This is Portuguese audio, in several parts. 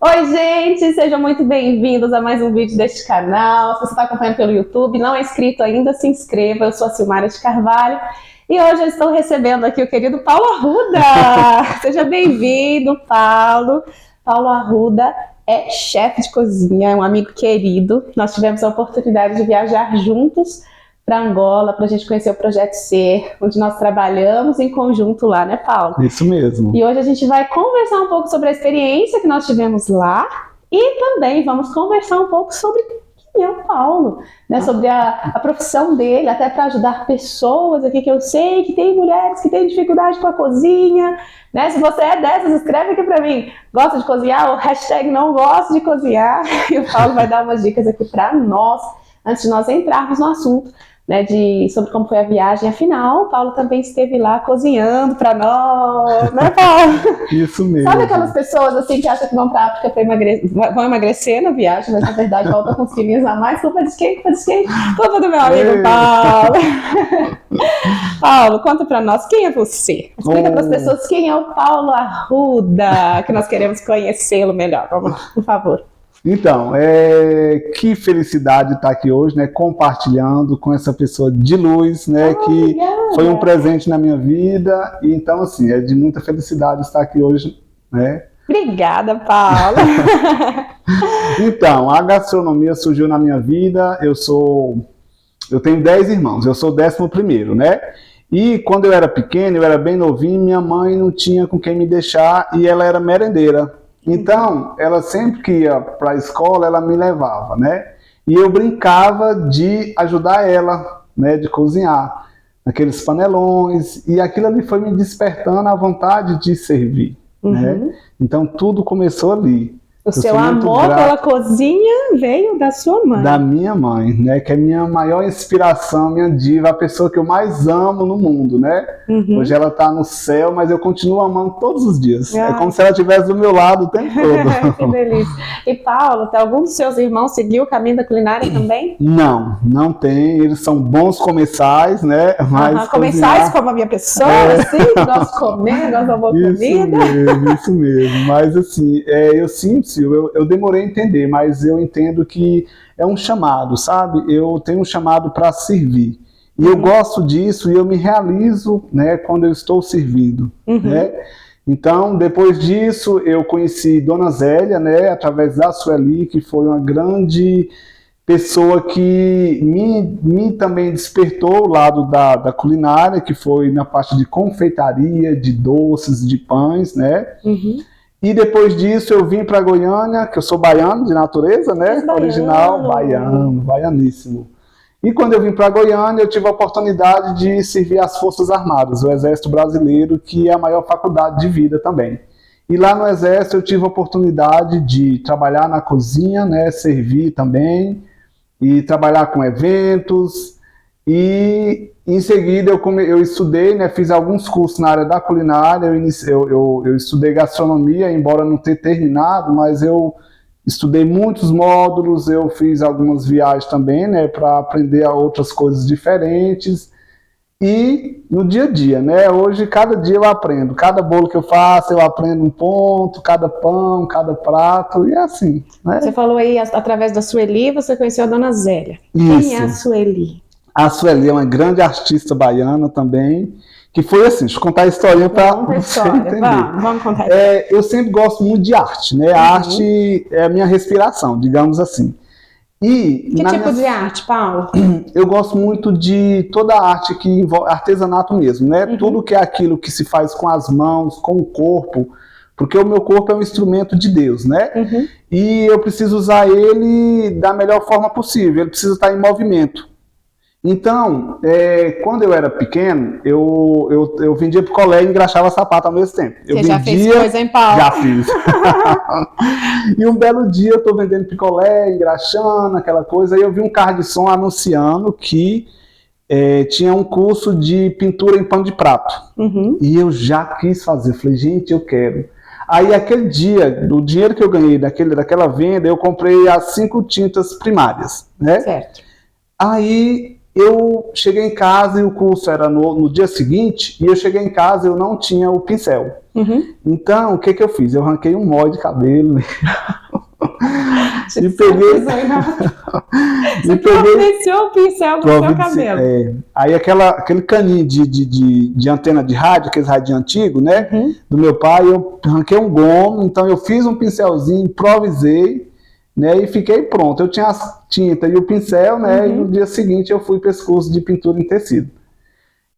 Oi, gente, sejam muito bem-vindos a mais um vídeo deste canal. Se você está acompanhando pelo YouTube, não é inscrito ainda, se inscreva. Eu sou a Silmara de Carvalho e hoje eu estou recebendo aqui o querido Paulo Arruda. Seja bem-vindo, Paulo. Paulo Arruda é chefe de cozinha, é um amigo querido. Nós tivemos a oportunidade de viajar juntos para Angola, para a gente conhecer o Projeto Ser, onde nós trabalhamos em conjunto lá, né, Paulo? Isso mesmo. E hoje a gente vai conversar um pouco sobre a experiência que nós tivemos lá e também vamos conversar um pouco sobre quem é o Paulo, né? Sobre a profissão dele, até para ajudar pessoas aqui que eu sei que tem mulheres que têm dificuldade com a cozinha, né? Se você é dessas, escreve aqui para mim. Gosta de cozinhar? O hashtag não gosto de cozinhar. E o Paulo vai dar umas dicas aqui para nós, antes de nós entrarmos no assunto, né, sobre como foi a viagem. Afinal, o Paulo também esteve lá cozinhando para nós, né, Paulo? Isso mesmo. Sabe aquelas pessoas assim que acham que vão para a África para vão emagrecer na viagem, mas na verdade voltam com os quilinhos a mais? Culpa de quem? Culpa de quem? Culpa do meu amigo Paulo. Paulo, conta para nós, quem é você? Explica para as pessoas quem é o Paulo Arruda, que nós queremos conhecê-lo melhor. Vamos lá, por favor. Então, que felicidade estar aqui hoje, né, compartilhando com essa pessoa de luz, né, que obrigada. Foi um presente na minha vida. E então, assim, é de muita felicidade estar aqui hoje, né. Obrigada, Paulo. Então, a gastronomia surgiu na minha vida. Eu tenho 10 irmãos, eu sou o 11º, né. E quando eu era pequeno, eu era bem novinho, minha mãe não tinha com quem me deixar e ela era merendeira. Então, ela sempre que ia para a escola, ela me levava, né? E eu brincava de ajudar ela, né? De cozinhar, naqueles panelões. E aquilo ali foi me despertando a vontade de servir, né? Então, tudo começou ali. O seu amor pela cozinha veio da sua mãe. Da minha mãe, né? Que é minha maior inspiração, minha diva, a pessoa que eu mais amo no mundo, né? Hoje ela está no céu, mas eu continuo amando todos os dias. É como se ela estivesse do meu lado o tempo todo. Que delícia. E Paulo, algum dos seus irmãos seguiu o caminho da culinária também? Não tem. Eles são bons comensais, né? Mas comensais como a minha pessoa, assim, gosto de comer, gosto de uma boa comida. Isso mesmo. Mas assim, eu sinto, eu demorei a entender, mas eu entendo que é um chamado, sabe? Eu tenho um chamado para servir. E eu gosto disso e eu me realizo, né, quando eu estou servindo, né? Então, depois disso, eu conheci Dona Zélia, né, através da Sueli, que foi uma grande pessoa que me também despertou o lado da culinária, que foi na parte de confeitaria, de doces, de pães, né? E depois disso eu vim para Goiânia, que eu sou baiano de natureza, né? Original, baianíssimo. E quando eu vim para Goiânia, eu tive a oportunidade de servir as Forças Armadas, o Exército Brasileiro, que é a maior faculdade de vida também. E lá no Exército eu tive a oportunidade de trabalhar na cozinha, né? Servir também, e trabalhar com eventos. E em seguida eu estudei, né, fiz alguns cursos na área da culinária. Eu estudei gastronomia, embora não tenha terminado, mas eu estudei muitos módulos, eu fiz algumas viagens também, né, para aprender outras coisas diferentes. E no dia a dia, né, hoje cada dia eu aprendo, cada bolo que eu faço eu aprendo um ponto, cada pão, cada prato, e é assim, né. Você falou aí, através da Sueli, você conheceu a Dona Zélia. Isso. Quem é a Sueli? A Sueli é uma grande artista baiana também, que foi assim, deixa eu contar a historinha para você entender. Vamos contar. Eu sempre gosto muito de arte, né? A arte é a minha respiração, digamos assim. E que tipo de arte, Paulo? Eu gosto muito de toda a arte que envolve artesanato mesmo, né? Tudo que é aquilo que se faz com as mãos, com o corpo, porque o meu corpo é um instrumento de Deus, né? E eu preciso usar ele da melhor forma possível, ele precisa estar em movimento. Então, quando eu era pequeno, eu vendia picolé e engraxava sapato ao mesmo tempo. Você já fez coisa, hein, Paulo? Já fiz. E um belo dia eu estou vendendo picolé, engraxando, aquela coisa, e eu vi um carro de som anunciando que tinha um curso de pintura em pano de prato. E eu já quis fazer, falei, gente, eu quero. Aí aquele dia, do dinheiro que eu ganhei daquela venda, eu comprei as 5 tintas primárias, né? Certo. Aí eu cheguei em casa e o curso era no dia seguinte, e eu cheguei em casa e eu não tinha o pincel. Então, o que eu fiz? Eu arranquei um nó de cabelo. E peguei. Você providenciou o pincel com o seu cabelo. Aí aquele caninho de antena de rádio, aqueles rádio antigo, né? Do meu pai, eu arranquei um gomo, então eu fiz um pincelzinho, improvisei, né? E fiquei pronto. Eu tinha as tintas e o pincel, né? E no dia seguinte eu fui para esse curso de pintura em tecido.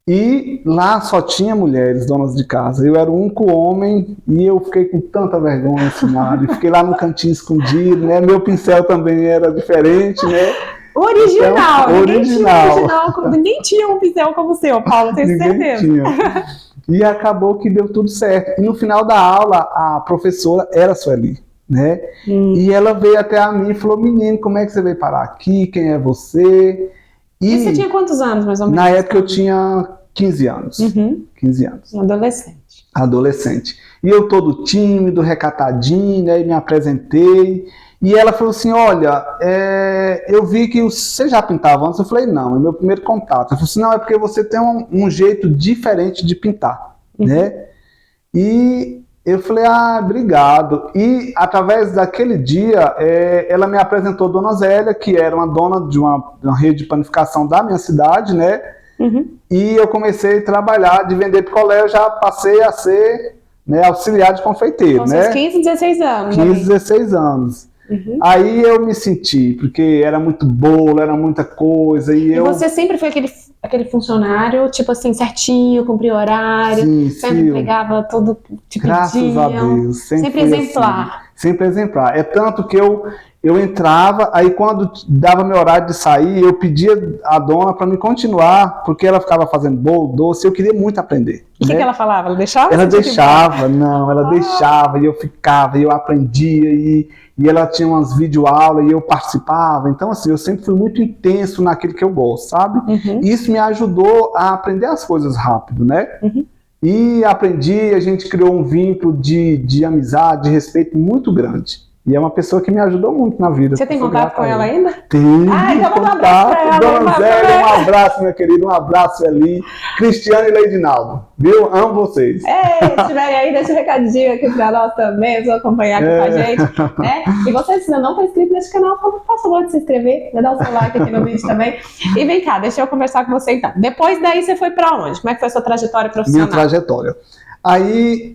E lá só tinha mulheres, donas de casa. Eu era o único homem e eu fiquei com tanta vergonha, assim, fiquei lá no cantinho escondido, né? Meu pincel também era diferente, né? Original, então, ninguém tinha um pincel como o seu, Paulo, tenho certeza. Tinha. E acabou que deu tudo certo. E no final da aula, a professora era a Sueli, né? E ela veio até a mim e falou: menino, como é que você veio parar aqui? Quem é você? E você tinha quantos anos, mais ou menos? Na época eu tinha 15 anos. 15 anos. Adolescente. E eu todo tímido, recatadinho, né, e me apresentei. E ela falou assim: olha, eu vi que você já pintava antes. Eu falei: não, é meu primeiro contato. Ela falou assim: não, é porque você tem um jeito diferente de pintar, né? E eu falei: ah, obrigado. E através daquele dia, ela me apresentou a Dona Zélia, que era uma dona de uma rede de panificação da minha cidade, né? E eu comecei a trabalhar de vender picolé, eu já passei a ser, né, auxiliar de confeiteiro, né? 15, 16 anos. 15, 16 anos. Aí eu me senti, porque era muito bolo, era muita coisa. E você sempre foi aquele funcionário, tipo assim, certinho, cumpria horário, sim, sempre pegava todo tipo de graças a Deus. Sempre exemplar. Assim, sempre exemplar. É tanto que eu entrava, aí quando dava meu horário de sair, eu pedia a dona para me continuar, porque ela ficava fazendo bolo, doce, eu queria muito aprender. O que ela falava? Ela deixava? Ela deixava, ela deixava, e eu ficava, e eu aprendia, e ela tinha umas videoaulas, e eu participava. Então, assim, eu sempre fui muito intenso naquilo que eu gosto, sabe? E isso me ajudou a aprender as coisas rápido, né? E aprendi, a gente criou um vínculo de amizade, de respeito muito grande. E é uma pessoa que me ajudou muito na vida. Você tem contato com ela ainda? Tenho. Então manda um abraço pra ela. Dona Zélia, um abraço, minha querida. Um abraço ali. Cristiano e Leidinaldo. Viu? Amo vocês. Se estiverem aí, deixa um recadinho aqui pra nós também, pra acompanhar aqui com a gente. Né? E você, se não está inscrito nesse canal, por favor, de se inscrever, dar o seu like aqui no vídeo também. E vem cá, deixa eu conversar com você então. Depois daí você foi pra onde? Como é que foi a sua trajetória profissional? Minha trajetória. Aí,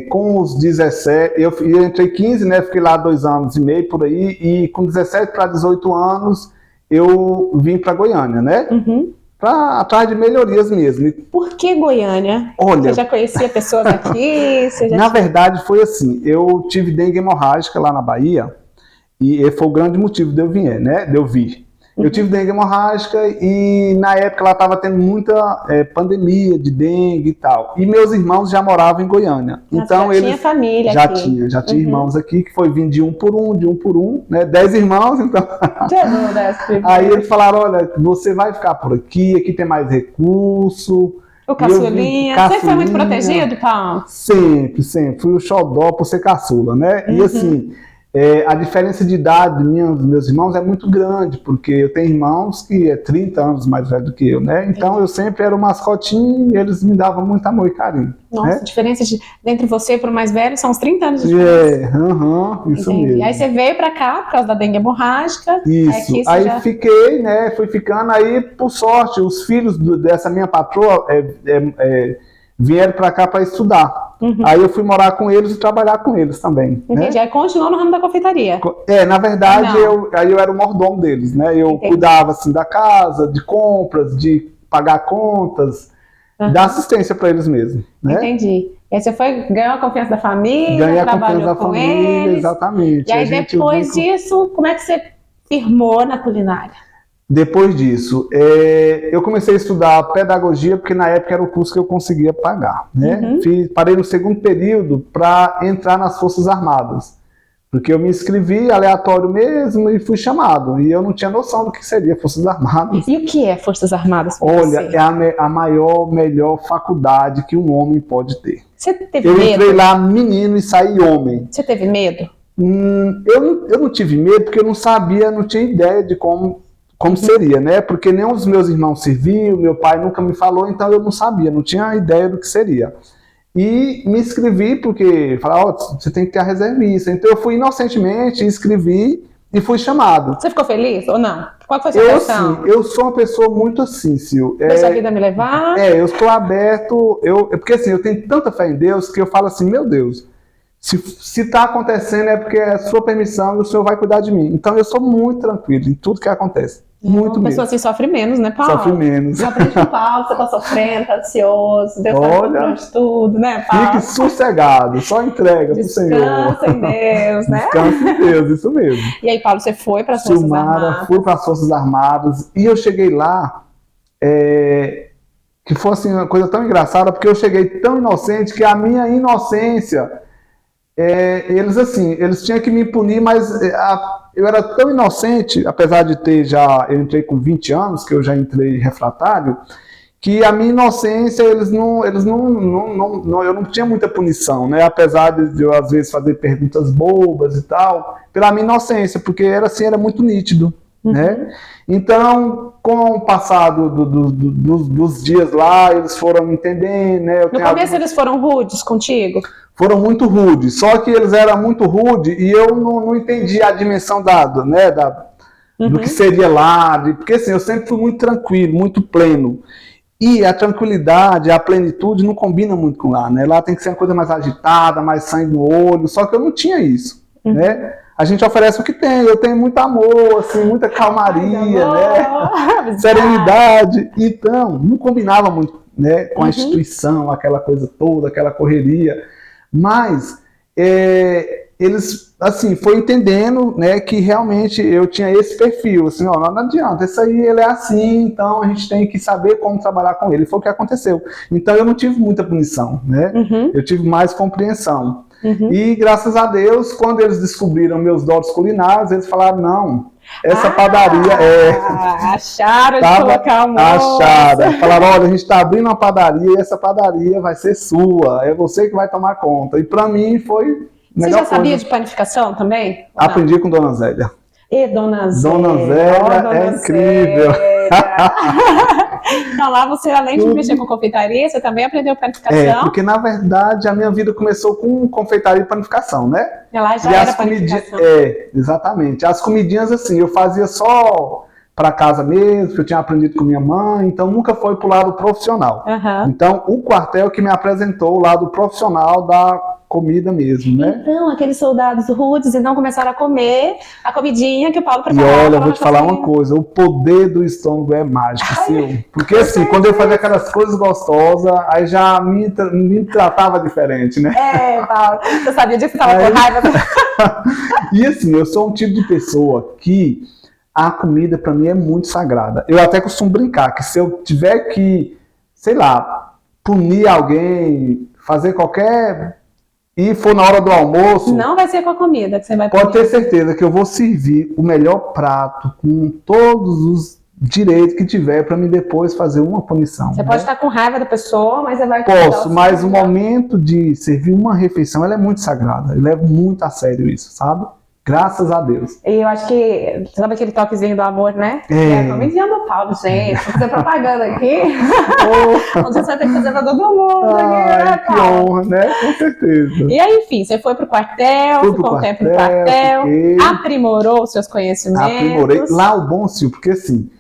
com os 17, eu entrei 15, né? Fiquei lá 2 anos e meio por aí, e com 17 para 18 anos eu vim para Goiânia, né? Atrás de melhorias mesmo. Por que Goiânia? Olha, você já conhecia pessoas aqui? Na verdade foi assim, eu tive dengue hemorrágica lá na Bahia, e foi o grande motivo de eu vir, né? Eu tive dengue hemorrágica e na época ela estava tendo muita pandemia de dengue e tal. E meus irmãos já moravam em Goiânia. Então já tinha família aqui. Já tinha irmãos aqui que foi vindo de um por um, né? 10 irmãos, então. Aí eles falaram: olha, você vai ficar por aqui tem mais recurso. O caçulinha. Você foi muito protegido, Paulo? Sempre. Fui o xodó por ser caçula, né? E assim, a diferença de idade dos meus irmãos é muito grande, porque eu tenho irmãos que é 30 anos mais velho do que eu, né? Então eu sempre era o mascotinho e eles me davam muito amor e carinho. Nossa, né? A diferença entre você e o mais velho são uns 30 anos de diferença. Isso Entendi. mesmo. Aí você veio pra cá por causa da dengue hemorrágica. Isso, aí fiquei, né? Fui ficando, aí por sorte, os filhos dessa minha patroa vieram pra cá pra estudar. Aí eu fui morar com eles e trabalhar com eles também. Entendi. Né? Aí continuou no ramo da confeitaria. Na verdade, eu era o mordomo deles, né? Eu cuidava assim da casa, de compras, de pagar contas, dar assistência para eles mesmo. Né? Entendi. E aí você ganhou a confiança da família, trabalhou com eles. Exatamente. E aí depois disso, como é que você firmou na culinária? Depois disso, eu comecei a estudar pedagogia, porque na época era o curso que eu conseguia pagar. Né? Parei no segundo período para entrar nas Forças Armadas, porque eu me inscrevi aleatório mesmo e fui chamado. E eu não tinha noção do que seria Forças Armadas. E o que é Forças Armadas? Olha, é a melhor faculdade que um homem pode ter. Você teve medo? Eu entrei lá menino e saí homem. Você teve medo? Eu não tive medo, porque eu não sabia, não tinha ideia de como como seria, né? Porque nenhum dos meus irmãos serviu, meu pai nunca me falou, então eu não sabia, não tinha ideia do que seria. E me inscrevi porque falaram, você tem que ter a reservista. Então eu fui inocentemente, inscrevi e fui chamado. Você ficou feliz ou não? Qual foi a sua reação? Sim, eu sou uma pessoa muito assim, Sil. Deixa a vida me levar? Eu estou aberto, porque assim, eu tenho tanta fé em Deus que eu falo assim, meu Deus, se está acontecendo é porque é a sua permissão e o Senhor vai cuidar de mim. Então eu sou muito tranquilo em tudo que acontece. Muito mesmo. Uma pessoa assim sofre menos, né, Paulo? Sofre menos. Já aprende com o Paulo, você tá sofrendo, tá ansioso, Deus tá controle de tudo, né, Paulo? Fique sossegado, só entrega pro Senhor. Descansa em Deus, né? Descansa em Deus, isso mesmo. E aí, Paulo, você foi para as Forças Armadas? Fui para as Forças Armadas e eu cheguei lá, que foi assim, uma coisa tão engraçada, porque eu cheguei tão inocente que a minha inocência, eles tinham que me punir, mas eu era tão inocente, apesar de eu entrei com 20 anos, que eu já entrei refratário, que a minha inocência, eu não tinha muita punição, né? Apesar de eu às vezes fazer perguntas bobas e tal, pela minha inocência, porque era muito nítido, né? Então, com o passar dos dias lá, eles foram entendendo, né? No começo eles foram rudes contigo? Foram muito rudes, só que eles eram muito rudes e eu não entendi a dimensão do que seria lá, porque assim, eu sempre fui muito tranquilo, muito pleno. E a tranquilidade, a plenitude não combina muito com lá, né? Lá tem que ser uma coisa mais agitada, mais sangue no olho, só que eu não tinha isso, né? A gente oferece o que tem, eu tenho muito amor, assim, muita calmaria, né? Serenidade. Então, não combinava muito, né, com a instituição, aquela coisa toda, aquela correria. Mas eles, assim, foi entendendo, né, que realmente eu tinha esse perfil, assim, ó, não adianta, esse aí ele é assim, então a gente tem que saber como trabalhar com ele. Foi o que aconteceu. Então eu não tive muita punição, né? Eu tive mais compreensão. E graças a Deus, quando eles descobriram meus dotes culinários, eles falaram, não, essa padaria acharam de colocar o moço. Acharam. Falaram, olha, a gente está abrindo uma padaria e essa padaria vai ser sua. É você que vai tomar conta. E para mim foi Você já sabia de panificação também? Aprendi com Dona Zélia. E Dona Zélia. Dona Zélia é incrível. Então lá você, além de mexer com confeitaria, você também aprendeu panificação? Porque na verdade a minha vida começou com confeitaria e panificação, né? E lá já era panificação. Exatamente. As comidinhas assim, eu fazia só para casa mesmo, que eu tinha aprendido com minha mãe, então nunca foi pro lado profissional. Então o quartel que me apresentou o lado profissional da comida mesmo, né? Então, aqueles soldados rudes, então começaram a comer a comidinha que o Paulo preparava. E olha, eu vou te falar uma coisa, o poder do estômago é mágico, Sil. Porque assim, quando eu fazia aquelas coisas gostosas, aí já me tratava diferente, né? Paulo, você sabia disso que estava com raiva? E assim, eu sou um tipo de pessoa que a comida pra mim é muito sagrada. Eu até costumo brincar que se eu tiver que, sei lá, punir alguém, fazer qualquer... e for na hora do almoço... Não vai ser com a comida que você vai Pode ter certeza que eu vou servir o melhor prato com todos os direitos que tiver para mim depois fazer uma punição. Você pode estar com raiva da pessoa, mas você vai... Posso, mas o momento de servir uma refeição, ela é muito sagrada. Eu levo muito a sério isso, sabe? Graças a Deus. E eu acho que, sabe aquele toquezinho do amor, né? Comezinha do Paulo, gente. Vou fazer propaganda aqui. Onde você vai ter que fazer pra todo mundo. Que honra, né? Com certeza. E aí, enfim, você foi pro quartel, ficou um tempo no quartel, aprimorou os seus conhecimentos. Aprimorei. Lá o bom, Sil, porque assim,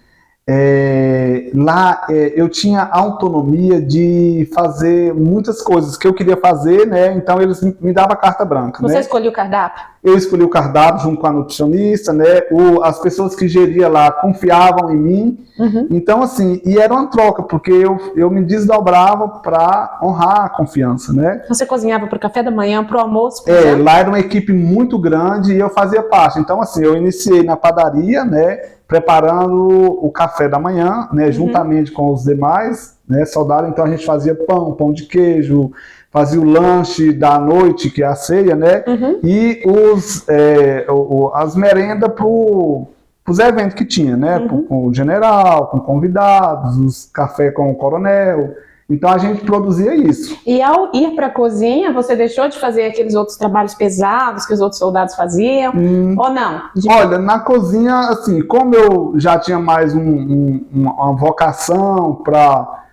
lá eu tinha autonomia de fazer muitas coisas que eu queria fazer, né? Então eles me davam a carta branca. Você escolheu o cardápio? Eu escolhi o cardápio junto com a nutricionista, né? As pessoas que geriam lá confiavam em mim. Então, assim, e era uma troca, porque eu me desdobrava para honrar a confiança, né? Você cozinhava para o café da manhã, para o almoço? Lá era uma equipe muito grande e eu fazia parte. Então, assim, eu iniciei na padaria, né? Preparando o café da manhã, né? Juntamente com os demais, né? Soldados. Então, a gente fazia pão de queijo, fazia o lanche da noite, que é a ceia, né? E as merendas para os eventos que tinha, né? Com o general, com convidados, os café com o coronel. Então a gente produzia isso. E ao ir para a cozinha, você deixou de fazer aqueles outros trabalhos pesados que os outros soldados faziam? Ou não? Olha, na cozinha, assim, como eu já tinha mais uma vocação para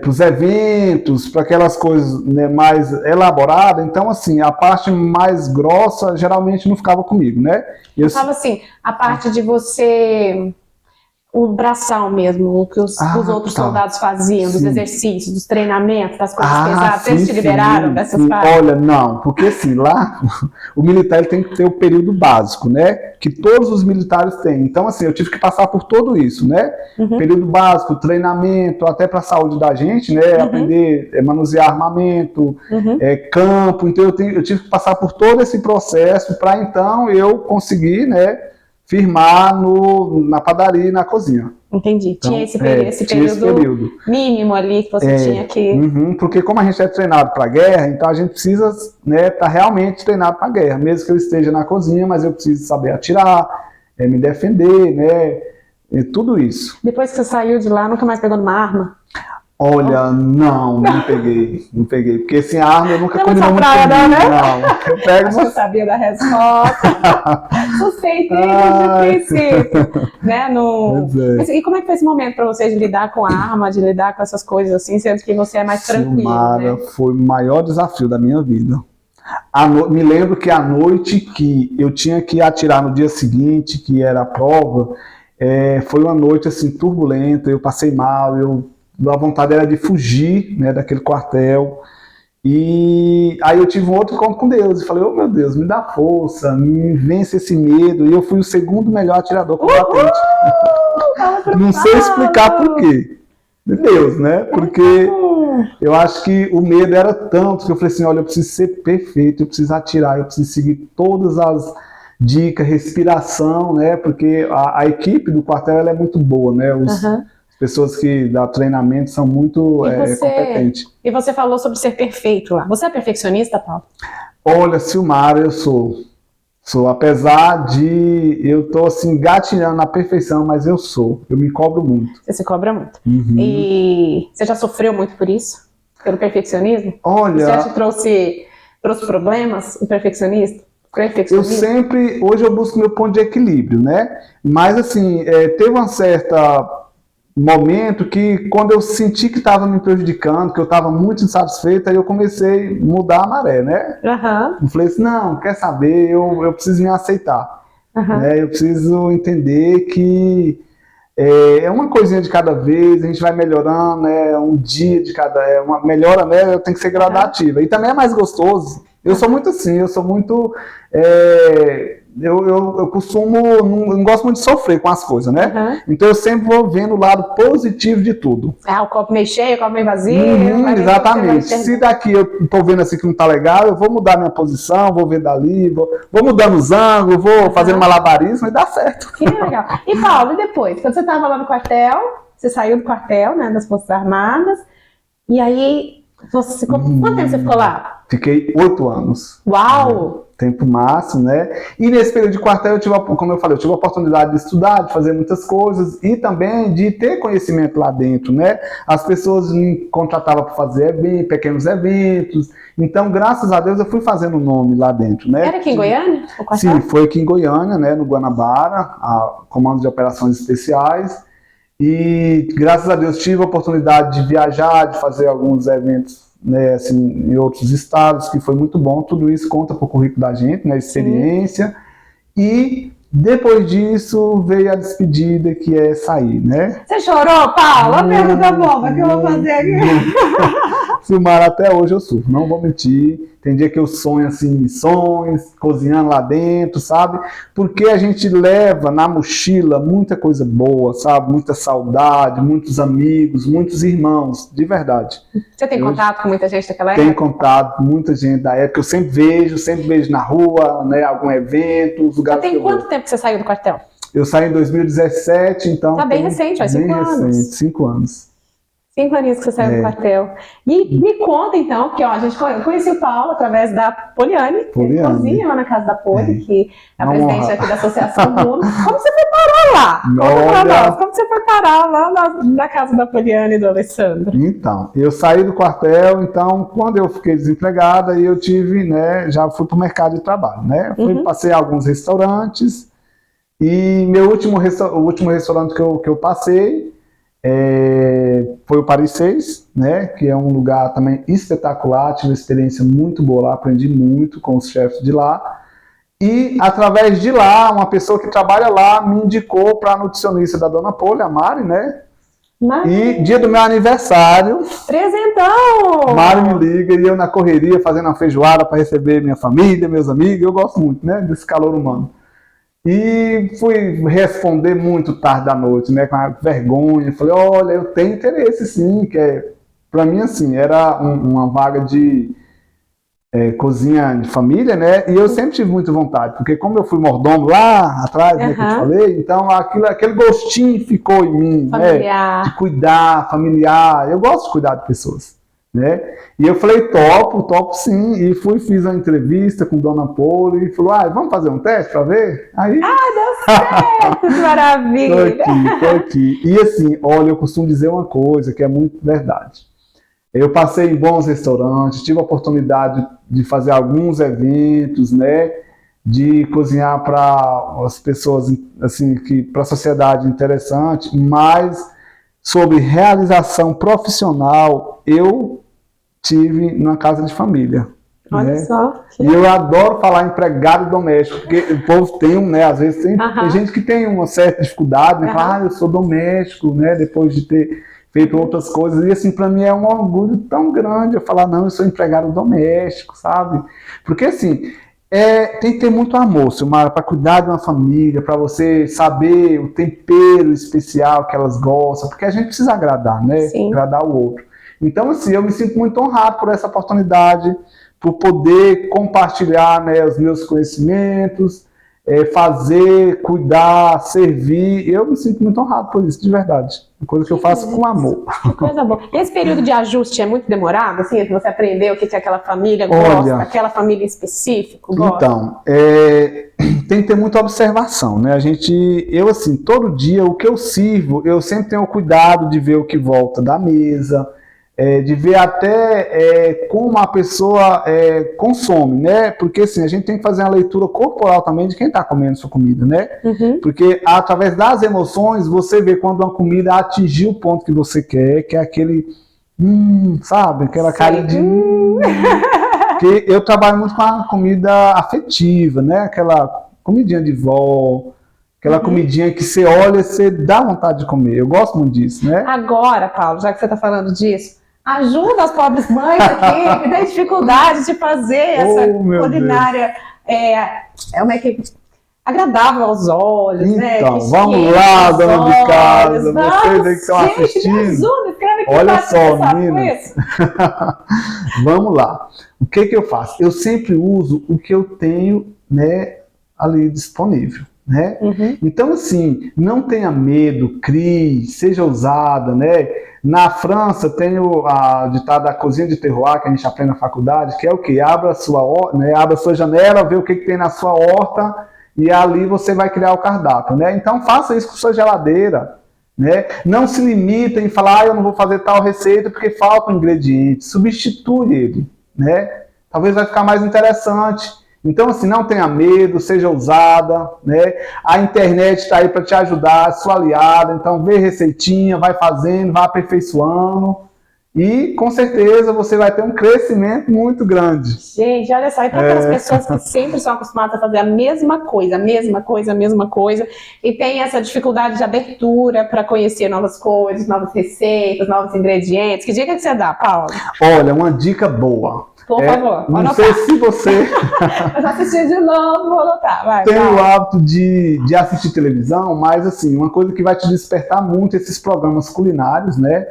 os eventos, para aquelas coisas, né, mais elaboradas, então, assim, a parte mais grossa geralmente não ficava comigo, né? Eu falo assim, a parte de você... O braçal mesmo, o que os outros soldados faziam, dos exercícios, dos treinamentos, das coisas pesadas, eles te liberaram dessas partes? Olha, não, porque assim, lá o militar ele tem que ter o período básico, né? Que todos os militares têm. Então, assim, eu tive que passar por tudo isso, né? Período básico, treinamento, até para a saúde da gente, né? Aprender a manusear armamento, campo. Então, eu tive que passar por todo esse processo para então eu conseguir, né? Firmar na padaria e na cozinha. Entendi. Então, tinha esse período mínimo ali que você tinha que... porque como a gente é treinado para a guerra, então a gente precisa, né, tá realmente treinado para a guerra. Mesmo que eu esteja na cozinha, mas eu preciso saber atirar, me defender, né, tudo isso. Depois que você saiu de lá, nunca mais pegou numa arma? Olha, não peguei, porque sem arma eu nunca comi muito praia, comigo, né? não. Eu pego eu sabia da resposta. Suspeitei desde o princípio, né? Mas, e como é que foi esse momento para você de lidar com a arma, de lidar com essas coisas assim, sendo que você é mais tranquilo, Silmara, né? Foi o maior desafio da minha vida. Me lembro que a noite que eu tinha que atirar no dia seguinte, que era a prova, foi uma noite assim turbulenta, eu passei mal, a vontade era de fugir, né, daquele quartel. E aí eu tive um outro encontro com Deus. E falei, oh meu Deus, me dá força, me vence esse medo. E eu fui o segundo melhor atirador combatente. Não sei explicar por quê. De Deus, né? Porque eu acho que o medo era tanto que eu falei assim, olha, eu preciso ser perfeito, eu preciso atirar, eu preciso seguir todas as dicas, respiração, né? Porque a equipe do quartel ela é muito boa, né? Pessoas que dão treinamento são muito competentes. E você falou sobre ser perfeito lá. Você é perfeccionista, Paulo? Olha, Silmara, eu sou. Apesar de eu tô assim gatinhando na perfeição, mas eu me cobro muito. Você se cobra muito. E você já sofreu muito por isso? Pelo perfeccionismo? Olha... Você já te trouxe problemas, o perfeccionista? Hoje eu busco meu ponto de equilíbrio, né? Mas assim, teve uma certa momento que quando eu senti que estava me prejudicando, que eu estava muito insatisfeito, aí eu comecei a mudar a maré, né? Eu falei assim, não, quer saber, eu preciso me aceitar. Né? Eu preciso entender que é uma coisinha de cada vez, a gente vai melhorando, um dia de cada... uma melhora, né? Tem que ser gradativa. E também é mais gostoso. Eu sou muito assim, eu sou muito... Eu costumo, não gosto muito de sofrer com as coisas, né? Então eu sempre vou vendo o lado positivo de tudo. O copo meio cheio, o copo meio vazio. Exatamente. Se daqui eu tô vendo assim que não tá legal, eu vou mudar minha posição, vou ver dali, vou mudando os ângulos, vou fazendo malabarismo e dá certo. Que legal. E Paulo, e depois? Quando você tava lá no quartel, você saiu do quartel, né, das Forças Armadas, e aí, quanto tempo você ficou lá? Fiquei 8 anos. Uau! Tempo máximo, né? E nesse período de quartel, como eu falei, eu tive a oportunidade de estudar, de fazer muitas coisas e também de ter conhecimento lá dentro, né? As pessoas me contratavam para fazer pequenos eventos. Então, graças a Deus, eu fui fazendo nome lá dentro, né? Era aqui em Goiânia? O quartel? Sim, foi aqui em Goiânia, né? No Guanabara, a Comando de Operações Especiais. E graças a Deus tive a oportunidade de viajar, de fazer alguns eventos, né, assim, em outros estados, que foi muito bom. Tudo isso conta para o currículo da gente, né, experiência. E depois disso veio a despedida, que é sair, né? Você chorou, Paulo? A pergunta boba que eu vou fazer aqui. Silmara, até hoje eu sofro, não vou mentir. Tem dia que eu sonho assim, missões, cozinhando lá dentro, sabe? Porque a gente leva na mochila muita coisa boa, sabe? Muita saudade, muitos amigos, muitos irmãos, de verdade. Você tem contato com muita gente daquela época? Tenho contato com muita gente da época. Eu sempre vejo na rua, né? Algum evento, os lugares. Tem quanto tempo que você saiu do quartel? Eu saí em 2017, então... Tá bem recente, faz 5 anos. Recente, 5 anos. 5 aninhos que você saiu do quartel. E me conta, então, que ó, a gente conheceu o Paulo através da Poliane, que cozinha lá na casa da Poli, que é a presidente aqui da Associação Mundo. Como você foi parar lá? Conta pra nós, como você foi parar lá na casa da Poliane e do Alessandro? Então, eu saí do quartel, então, quando eu fiquei desempregada, eu tive, né, já fui para o mercado de trabalho, né? Passei alguns restaurantes, e meu último restaurante que eu passei foi o Paris 6, né, que é um lugar também espetacular, tive uma experiência muito boa lá, aprendi muito com os chefes de lá, e através de lá, uma pessoa que trabalha lá me indicou para a nutricionista da Dona Poli, a Mari, né, e dia do meu aniversário, presentão! Mari me liga e eu na correria fazendo uma feijoada para receber minha família, meus amigos, eu gosto muito, né, desse calor humano. E fui responder muito tarde da noite, né, com a vergonha. Falei, olha, eu tenho interesse sim, que para mim, assim, era uma vaga de cozinha de família, né, e eu sempre tive muita vontade, porque como eu fui mordomo lá atrás, né, que eu te falei, então aquele gostinho ficou em mim, familiar, né, de cuidar, familiar, eu gosto de cuidar de pessoas. Né? E eu falei, topo sim, e fiz uma entrevista com Dona Poli, e falou, vamos fazer um teste para ver? Aí... deu certo, que maravilha! Tô aqui. E assim, olha, eu costumo dizer uma coisa que é muito verdade. Eu passei em bons restaurantes, tive a oportunidade de fazer alguns eventos, né, de cozinhar para as pessoas, assim, para a sociedade interessante, mas sobre realização profissional, eu tive na casa de família. Olha, né? Só. E eu adoro falar empregado doméstico, porque o povo tem, né, às vezes tem gente que tem uma certa dificuldade, né, fala, eu sou doméstico, né, depois de ter feito outras coisas, e assim, para mim é um orgulho tão grande eu falar, não, eu sou empregado doméstico, sabe? Porque assim, tem que ter muito amor, Silmara, para cuidar de uma família, para você saber o tempero especial que elas gostam, porque a gente precisa agradar, né? Sim. Agradar o outro. Então, assim, eu me sinto muito honrado por essa oportunidade, por poder compartilhar, né, os meus conhecimentos, fazer, cuidar, servir. Eu me sinto muito honrado por isso, de verdade. Uma coisa que eu faço com amor. Que coisa boa. Esse período de ajuste é muito demorado? Assim, você aprendeu o que aquela família gosta, aquela família específica gosta? Então, tem que ter muita observação, né? Eu assim, todo dia, o que eu sirvo, eu sempre tenho o cuidado de ver o que volta da mesa, de ver até como a pessoa consome, né? Porque assim, a gente tem que fazer uma leitura corporal também de quem está comendo sua comida, né? Porque através das emoções você vê quando uma comida atingiu o ponto que você quer, que é aquele, sabe? Aquela cara de... Porque eu trabalho muito com a comida afetiva, né? Aquela comidinha de vó, aquela comidinha que você olha e você dá vontade de comer. Eu gosto muito disso, né? Agora, Paulo, já que você está falando disso, ajuda as pobres mães aqui que têm dificuldade de fazer essa culinária agradável aos olhos, né? Então, vamos lá, dona de casa, vocês aí que estão assistindo. Olha só, meninas. Vamos lá. O que eu faço? Eu sempre uso o que eu tenho, né, ali disponível. Né? Então, assim, não tenha medo, crie, seja ousada, né? Na França tem a ditada da cozinha de terroir, que a gente aprende na faculdade, que é o quê? Abra a sua janela, vê o que tem na sua horta e ali você vai criar o cardápio, né? Então, faça isso com sua geladeira, né? Não se limita em falar, eu não vou fazer tal receita porque falta um ingrediente. Substitui ele, né? Talvez vai ficar mais interessante. Então, assim, não tenha medo, seja ousada, né? A internet está aí para te ajudar, sua aliada. Então, vê receitinha, vai fazendo, vai aperfeiçoando. E, com certeza, você vai ter um crescimento muito grande. Gente, olha só, e para aquelas pessoas que sempre são acostumadas a fazer a mesma coisa, e tem essa dificuldade de abertura para conhecer novas coisas, novas receitas, novos ingredientes, que dica que você dá, Paulo? Olha, uma dica boa. Por favor, não sei se você... Eu já assisti de novo, vou anotar. Vai, tem o hábito de assistir televisão, mas assim, uma coisa que vai te despertar muito esses programas culinários, né?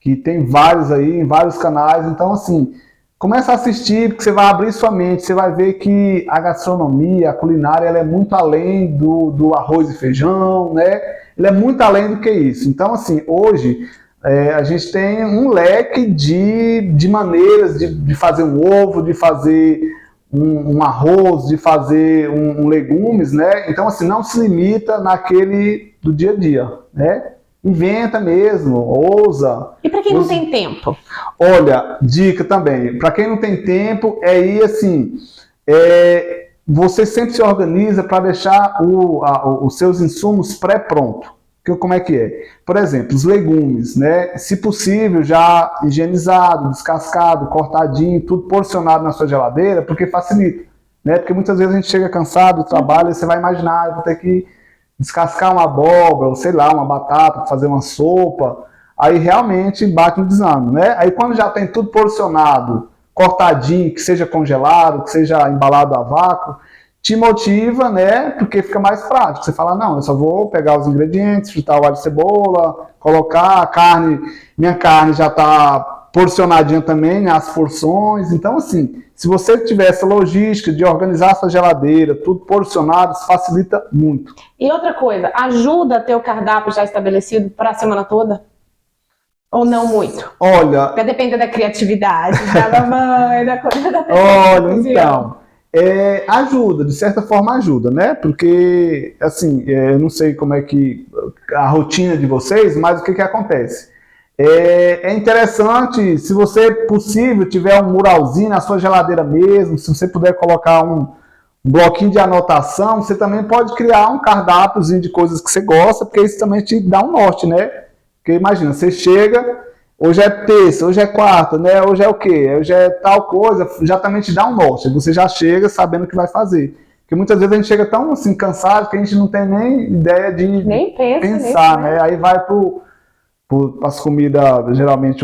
Que tem vários aí, em vários canais. Então, assim, começa a assistir, porque você vai abrir sua mente, você vai ver que a gastronomia, a culinária, ela é muito além do arroz e feijão, né? Ela é muito além do que isso. Então, assim, hoje... a gente tem um leque de maneiras de fazer um ovo, de fazer um arroz, de fazer um legumes, né? Então, assim, não se limita naquele do dia a dia, né? Inventa mesmo, ousa. E para quem não tem tempo? Olha, dica também, para quem não tem tempo, é ir assim, você sempre se organiza para deixar os seus insumos pré-pronto. Como é que é? Por exemplo, os legumes, né? Se possível, já higienizado, descascado, cortadinho, tudo porcionado na sua geladeira, porque facilita, né? Porque muitas vezes a gente chega cansado do trabalho e você vai imaginar, eu vou ter que descascar uma abóbora, ou sei lá, uma batata, fazer uma sopa, aí realmente bate um desânimo, né? Aí quando já tem tudo porcionado, cortadinho, que seja congelado, que seja embalado a vácuo, te motiva, né? Porque fica mais prático. Você fala, não, eu só vou pegar os ingredientes, fritar o alho e cebola, colocar a carne, minha carne já está porcionadinha também, né, as porções. Então, assim, se você tiver essa logística de organizar a sua geladeira, tudo porcionado, isso facilita muito. E outra coisa, ajuda a ter o cardápio já estabelecido para a semana toda? Ou não muito? Olha... Vai depender da criatividade, da mamãe, da coisa da pessoa. Olha, então... ajuda, de certa forma ajuda, né? Porque, assim, eu não sei como é que a rotina de vocês, mas o que acontece? É interessante, se você possível tiver um muralzinho na sua geladeira mesmo, se você puder colocar um bloquinho de anotação, você também pode criar um cardápiozinho de coisas que você gosta, porque isso também te dá um norte, né? Porque imagina, você chega, hoje é terça, hoje é quarta, né? Hoje é o quê? Hoje é tal coisa, já também te dá um norte, você já chega sabendo o que vai fazer. Porque muitas vezes a gente chega tão assim, cansado que a gente não tem nem ideia de nem pensar, né? Aí vai para as comidas, geralmente,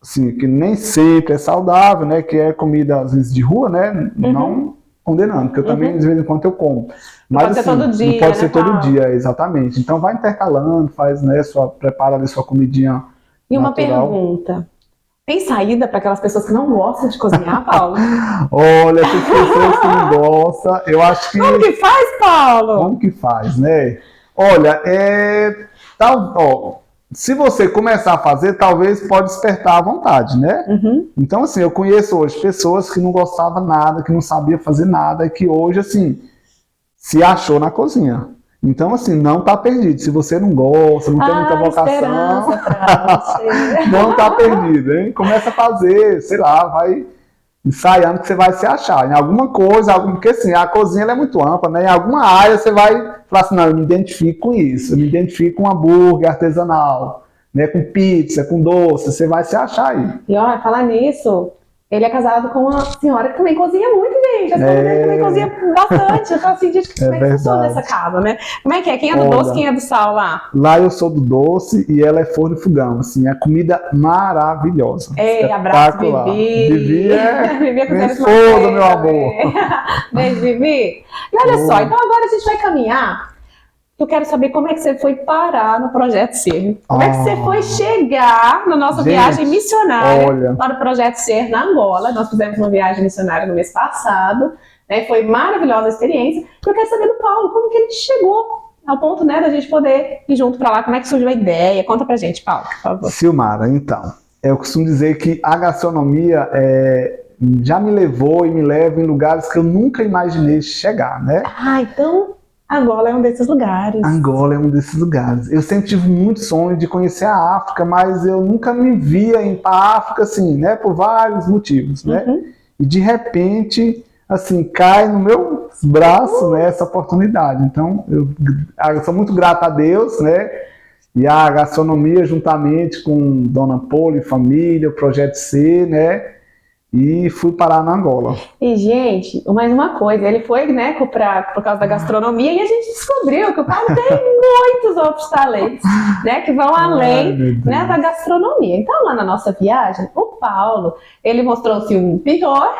assim, que nem sempre é saudável, né? Que é comida, às vezes, de rua, né? Não condenando, porque eu também, de vez em quando, eu como. Mas, não pode ser todo dia, não pode ser todo Paulo? dia, exatamente. Então, vai intercalando, faz, né? Prepara ali sua comidinha. E uma natural. pergunta. Tem saída para aquelas pessoas que não gostam de cozinhar, Paulo? Olha, essas pessoas que não gostam, eu acho que... Como que faz, Paulo? Como que faz, né? Olha, se você começar a fazer, talvez pode despertar a vontade, né? Então, assim, eu conheço hoje pessoas que não gostavam nada, que não sabiam fazer nada, e que hoje, assim, se achou na cozinha. Então, assim, não tá perdido. Se você não gosta, não tem muita vocação, não tá perdido, hein? Começa a fazer, sei lá, vai ensaiando que você vai se achar. Em alguma coisa, porque assim, a cozinha ela é muito ampla, né? Em alguma área você vai falar assim, não, eu me identifico com isso, eu me identifico com um hambúrguer artesanal, né? Com pizza, com doce, você vai se achar aí. E ó, falar nisso, ele é casado com uma senhora que também cozinha muito, gente. A senhora dele também cozinha bastante. Eu falo assim, gente, como é que funciona essa casa, né? Como é que é? Quem é do doce, quem é do sal lá? Lá eu sou do doce e ela é forno e fogão, assim, é comida maravilhosa. Ei, abraço, Vivi. Vivi Vivi é minha esposa, meu amor. Beijo, Vivi. E olha só, então agora a gente vai caminhar. Eu quero saber como é que você foi parar no Projeto Ser. Como é que você foi chegar na nossa viagem missionária para o Projeto Ser na Angola. Nós fizemos uma viagem missionária no mês passado, né? Foi maravilhosa a experiência. Eu quero saber do Paulo, como que ele chegou ao ponto, né, da gente poder ir junto para lá. Como é que surgiu a ideia? Conta pra gente, Paulo, por favor. Silmara, então, eu costumo dizer que a gastronomia já me levou e me leva em lugares que eu nunca imaginei chegar, né? Ah, então... Angola é um desses lugares. Angola é um desses lugares. Eu sempre tive muito sonho de conhecer a África, mas eu nunca me via ir para a África, assim, né, por vários motivos, né? E de repente, assim, cai no meu braço, né, essa oportunidade. Então, eu sou muito grato a Deus, né? E a gastronomia, juntamente com Dona Paula e família, o Projeto C, né? E fui parar na Angola. E, gente, mais uma coisa, ele foi, né, por causa da gastronomia, e a gente descobriu que o Paulo tem muitos outros talentos, né, que vão além, né, da gastronomia. Então, lá na nossa viagem, o Paulo, ele mostrou-se um pintor,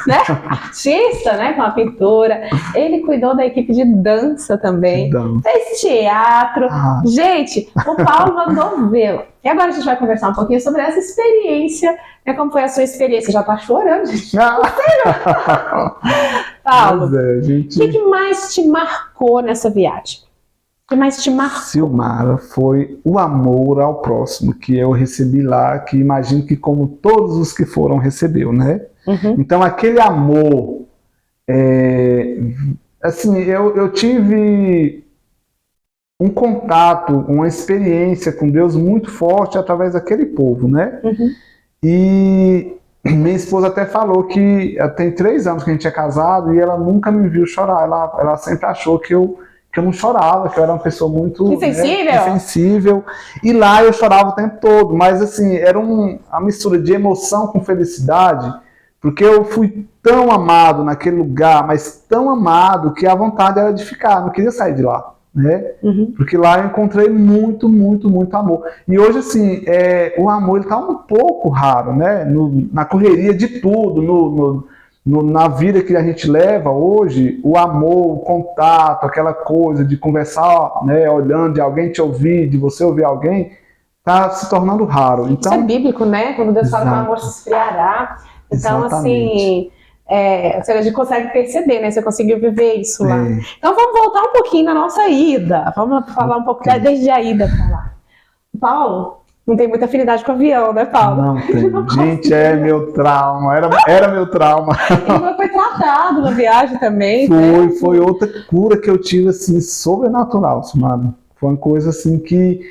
né, artista, né, com a pintura, ele cuidou da equipe de dança também, fez teatro. Gente, o Paulo mandou vê-lo. E agora a gente vai conversar um pouquinho sobre essa experiência, né? Como foi a sua experiência? Já tá chorando, gente. Paulo, o que mais te marcou nessa viagem? que mais te marcou? Silmara, foi o amor ao próximo que eu recebi lá, que imagino que como todos os que foram recebeu, né? Uhum. Então aquele amor, assim, eu tive um contato, uma experiência com Deus muito forte através daquele povo, né? Uhum. E minha esposa até falou que tem 3 anos que a gente é casado e ela nunca me viu chorar. Ela sempre achou que eu não chorava, que eu era uma pessoa muito insensível. insensível. E lá eu chorava o tempo todo, mas assim, era uma mistura de emoção com felicidade, porque eu fui tão amado naquele lugar, mas tão amado que a vontade era de ficar, não queria sair de lá. Né? Uhum. Porque lá eu encontrei muito, muito, muito amor. E hoje, assim, o amor está um pouco raro, né? Na correria de tudo, na vida que a gente leva hoje, o amor, o contato, aquela coisa de conversar, né, olhando, de alguém te ouvir, de você ouvir alguém, está se tornando raro. Então, isso é bíblico, né? Quando Deus fala que o amor se esfriará. Então, assim, a gente consegue perceber, né? Você conseguiu viver isso lá. Então vamos voltar um pouquinho na nossa ida. Vamos falar um pouco desde a ida para lá. Paulo, não tem muita afinidade com o avião, né, Paulo? Não tem. Gente, é meu trauma. Era meu trauma. E foi tratado na viagem também. Foi outra cura que eu tive, assim, sobrenatural, Silmara. Foi uma coisa, assim, que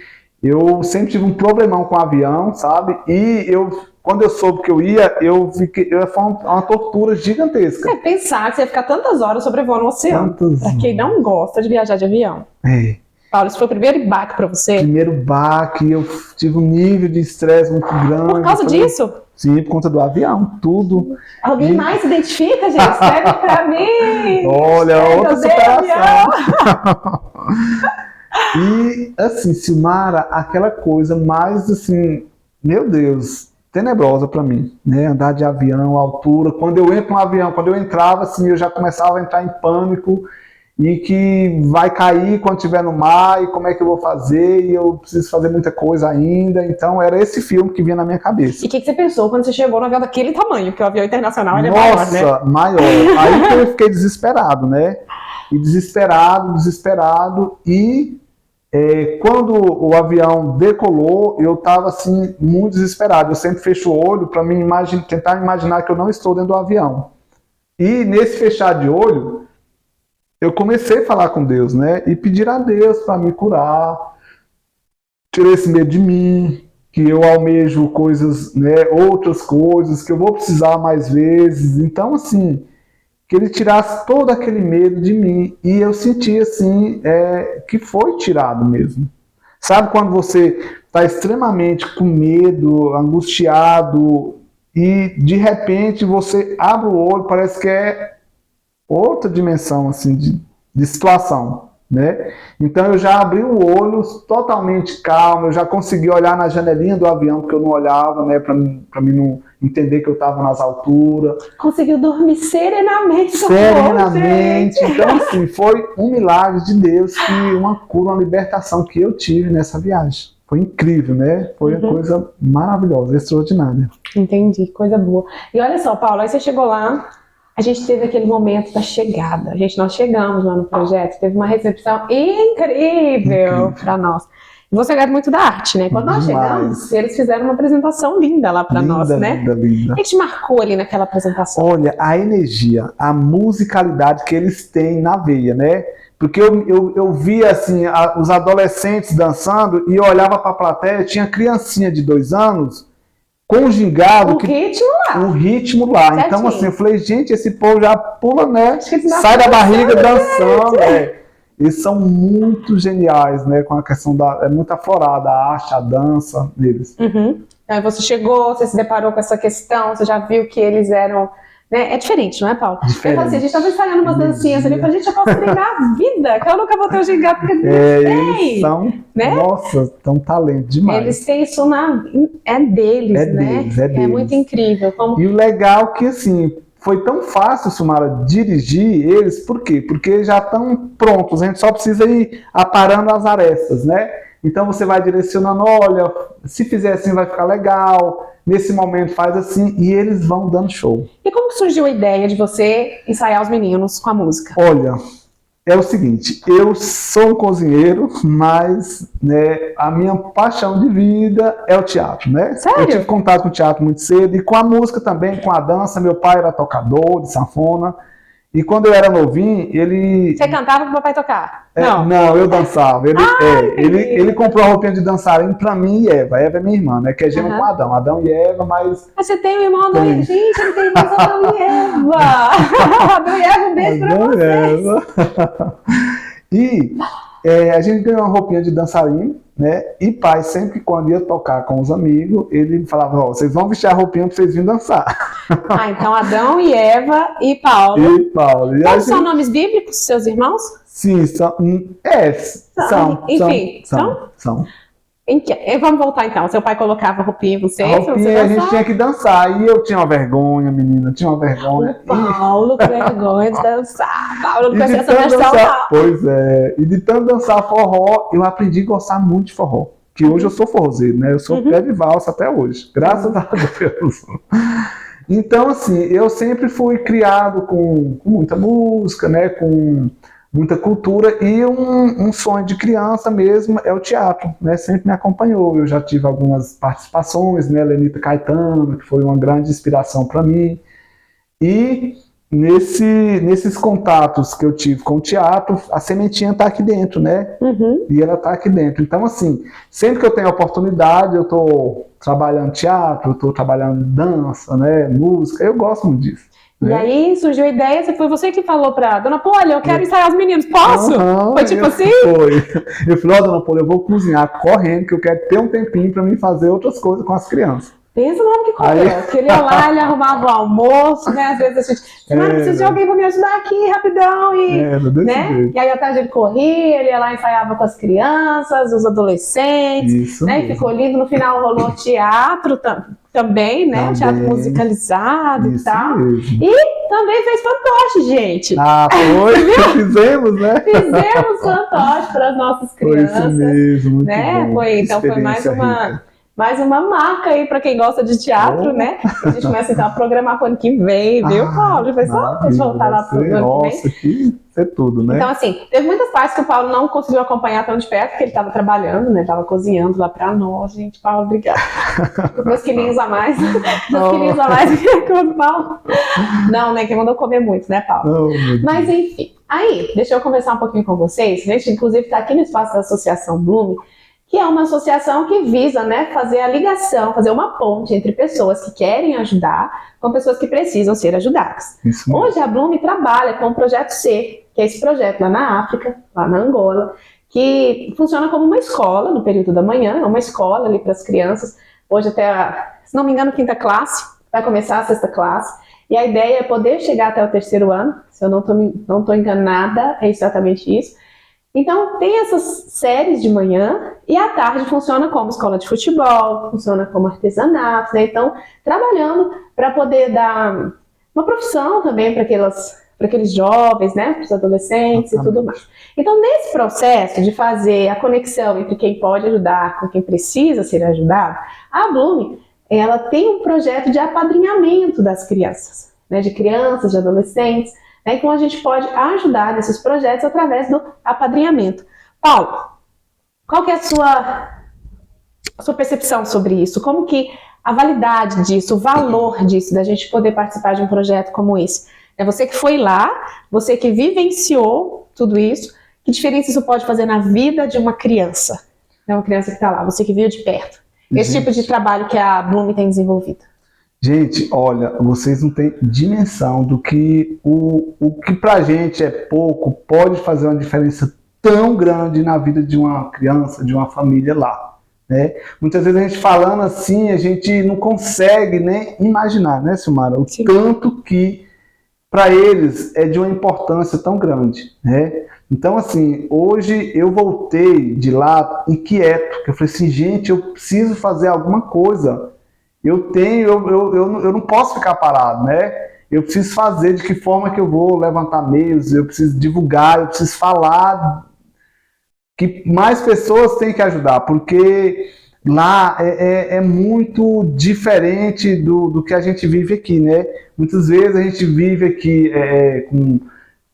eu sempre tive um problemão com o avião, sabe? E quando eu soube que eu ia, foi uma tortura gigantesca. Pensar que você ia ficar tantas horas sobrevoando o oceano. Pra quem não gosta de viajar de avião. Paulo, isso foi o primeiro baque pra você? Primeiro baque, eu tive um nível de estresse muito grande. Por causa disso? Sim, por conta do avião, tudo. Alguém mais se identifica, gente? Escreve pra mim! Olha, outra superação. E, assim, Silmara, aquela coisa mais, assim, meu Deus, tenebrosa para mim, né? Andar de avião, altura. Quando eu entro no avião, quando eu entrava, assim, eu já começava a entrar em pânico e que vai cair quando estiver no mar e como é que eu vou fazer e eu preciso fazer muita coisa ainda. Então era esse filme que vinha na minha cabeça. E o que você pensou quando você chegou no avião daquele tamanho? Porque o avião internacional ele é maior, né? Nossa, maior. Aí que eu fiquei desesperado, né? E desesperado e quando o avião decolou, eu estava assim, muito desesperado. Eu sempre fecho o olho para tentar imaginar que eu não estou dentro do avião. E nesse fechar de olho, eu comecei a falar com Deus, né? E pedir a Deus para me curar, tirar esse medo de mim, que eu almejo coisas, né? Outras coisas, que eu vou precisar mais vezes. Então, assim, que ele tirasse todo aquele medo de mim. E eu senti, assim, que foi tirado mesmo. Sabe quando você está extremamente com medo, angustiado, e de repente você abre o olho, parece que é outra dimensão, assim, de situação, né? Então eu já abri o olho totalmente calmo, eu já consegui olhar na janelinha do avião, porque eu não olhava, né? Para mim não entender que eu estava nas alturas. Conseguiu dormir serenamente. Serenamente. Então, assim, foi um milagre de Deus, uma cura, uma libertação que eu tive nessa viagem. Foi incrível, né? Foi uma coisa maravilhosa, extraordinária. Entendi, coisa boa. E olha só, Paulo, aí você chegou lá, a gente teve aquele momento da chegada. Nós chegamos lá no projeto, teve uma recepção incrível para nós. E você é muito da arte, né? Quando nós chegamos, eles fizeram uma apresentação linda lá para nós, né? Linda. O que te marcou ali naquela apresentação? Olha, a energia, a musicalidade que eles têm na veia, né? Porque eu via, assim, os adolescentes dançando e eu olhava para a plateia, tinha criancinha de 2 anos com o gingado. O ritmo lá. Certinho. Então, assim, eu falei, gente, esse povo já pula, né? Sai da barriga dançando. Eles são muito geniais, né? Com a questão é muito aflorada a arte, a dança deles. Aí você chegou, você se deparou com essa questão, você já viu que eles eram... Né? É diferente, não é, Paulo? Diferente. Eu falei assim, a gente estava ensaiando umas dancinhas ali, eu falei, gente, eu posso treinar a vida, que eu nunca vou ter o gingado, porque eles são, né? Nossa, tão talento demais. Eles têm isso é deles, né? É muito incrível. E o legal é que, assim, foi tão fácil, Silmara, dirigir eles, por quê? Porque já estão prontos, a gente só precisa ir aparando as arestas, né? Então você vai direcionando, olha, se fizer assim vai ficar legal, nesse momento faz assim, e eles vão dando show. E como surgiu a ideia de você ensaiar os meninos com a música? Olha, é o seguinte, eu sou um cozinheiro, mas né, a minha paixão de vida é o teatro, né? Sério? Eu tive contato com o teatro muito cedo e com a música também, com a dança. Meu pai era tocador de sanfona e quando eu era novinho, ele... Você cantava pro papai tocar? Não, eu dançava. Ele comprou a roupinha de dançarino pra mim e Eva. Eva é minha irmã, né? Que é gêmea com Adão. Adão e Eva, mas... Ah, você tem um irmão Adão e... Gente, ele tem irmãos Adão e Eva! Adão e Eva, um beijo pra vocês! E a gente ganhou uma roupinha de dançarino, né? E pai, sempre que quando ia tocar com os amigos, ele falava, ó, vocês vão vestir a roupinha pra vocês virem dançar. Ah, então Adão e Eva e Paulo. E Paulo. Todos são nomes bíblicos, seus irmãos? Sim, são. Enfim, são. Vamos voltar então. Seu pai colocava roupinha em vocês? A roupinha a gente tinha que dançar. E eu tinha uma vergonha, menina. Tinha uma vergonha. Paulo, que vergonha de dançar. Paulo não conhecia essa versão, não. Pois é. E de tanto dançar forró, eu aprendi a gostar muito de forró. Que hoje eu sou forrozeiro, né? Eu sou pé de valsa até hoje. Graças a Deus. Então, assim, eu sempre fui criado com muita música, né? Com muita cultura, e um sonho de criança mesmo é o teatro, né? Sempre me acompanhou. Eu já tive algumas participações, né? Lenita Caetano, que foi uma grande inspiração para mim. E nesses contatos que eu tive com o teatro, a sementinha está aqui dentro, né? E ela está aqui dentro. Então, assim, sempre que eu tenho oportunidade, eu estou trabalhando teatro, eu estou trabalhando dança, né? Música, eu gosto muito disso. E aí surgiu a ideia, foi você que falou pra Dona Poli, eu quero ensaiar os meninos, posso? Foi tipo assim? Foi. Eu falei, Dona Poli, eu vou cozinhar correndo, que eu quero ter um tempinho pra mim fazer outras coisas com as crianças. Pensa no homem que correu. Que ele ia lá, ele arrumava o almoço, né? Às vezes a gente, preciso de alguém pra me ajudar aqui, rapidão. Né? E aí à tarde ele corria, ele ia lá, ensaiava com as crianças, os adolescentes. Isso né? mesmo. E ficou lindo, no final rolou teatro também, né? Teatro musicalizado e tal. Mesmo. E também fez fantoche, gente. Ah, foi? Fizemos, né? Fizemos fantoche para as nossas crianças. Foi isso mesmo, muito né? bom. Então foi mais uma marca aí para quem gosta de teatro, né? A gente começa então a programar para o ano que vem, viu, Paulo? Vai só a gente voltar lá para o ano que vem. Nossa, que é tudo, né? Então, assim, teve muitas partes que o Paulo não conseguiu acompanhar tão de perto, porque ele estava trabalhando, né? Estava cozinhando lá para nós. Gente, Paulo, obrigada. Meus quilinhos a mais. Meus quilinhos a mais que o Paulo. Não, né? Quem mandou comer muito, né, Paulo? Mas, enfim. Aí, deixa eu conversar um pouquinho com vocês. A gente, inclusive, está aqui no espaço da Associação Blume, que é uma associação que visa, né, fazer a ligação, fazer uma ponte entre pessoas que querem ajudar com pessoas que precisam ser ajudadas. Hoje a Blume trabalha com o Projeto C, que é esse projeto lá na África, lá na Angola, que funciona como uma escola no período da manhã, uma escola ali para as crianças. Hoje até, se não me engano, 5ª classe, vai começar a 6ª classe. E a ideia é poder chegar até o 3º ano, se eu não estou enganada, é exatamente isso. Então, tem essas séries de manhã e à tarde funciona como escola de futebol, funciona como artesanato, né? Então, trabalhando para poder dar uma profissão também para aqueles jovens, né? Para os adolescentes e tudo mais. Então, nesse processo de fazer a conexão entre quem pode ajudar com quem precisa ser ajudado, a Blume, ela tem um projeto de apadrinhamento das crianças, né? De crianças, de adolescentes. Então a gente pode ajudar nesses projetos através do apadrinhamento. Paulo, qual que é a sua percepção sobre isso? Como que a validade disso, o valor disso, da gente poder participar de um projeto como esse? É você que foi lá, você que vivenciou tudo isso, que diferença isso pode fazer na vida de uma criança? Uma criança que está lá, você que viu de perto. Esse tipo de trabalho que a Blume tem desenvolvido. Gente, olha, vocês não têm dimensão do que o que pra gente é pouco pode fazer uma diferença tão grande na vida de uma criança, de uma família lá, né? Muitas vezes a gente falando assim, a gente não consegue nem imaginar, né, Silmara? O tanto que para eles é de uma importância tão grande, né? Então, assim, hoje eu voltei de lá inquieto, porque eu falei assim, gente, eu preciso fazer alguma coisa. Eu não posso ficar parado, né? Eu preciso fazer, de que forma que eu vou levantar meios, eu preciso divulgar, eu preciso falar que mais pessoas têm que ajudar, porque lá é muito diferente do que a gente vive aqui, né? Muitas vezes a gente vive aqui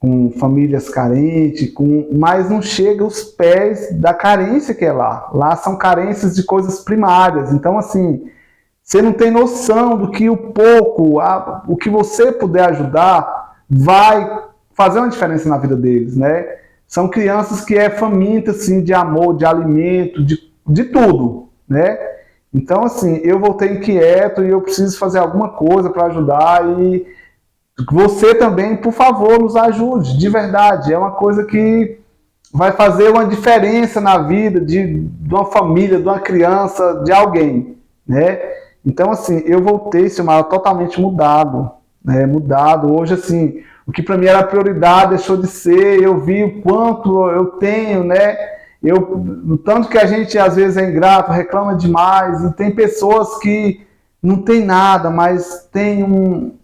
com famílias carentes, mas não chega aos pés da carência que é lá. Lá são carências de coisas primárias. Então, assim, você não tem noção do que o pouco, o que você puder ajudar, vai fazer uma diferença na vida deles, né? São crianças que é faminta, assim, de amor, de alimento, de tudo, né? Então, assim, eu voltei inquieto e eu preciso fazer alguma coisa para ajudar e você também, por favor, nos ajude, de verdade. É uma coisa que vai fazer uma diferença na vida de uma família, de uma criança, de alguém, né? Então, assim, eu voltei, Silmara, totalmente mudado, né? Mudado. Hoje, assim, o que para mim era prioridade deixou de ser. Eu vi o quanto eu tenho, né? O tanto que a gente, às vezes, é ingrato, reclama demais. E tem pessoas que não tem nada, mas tem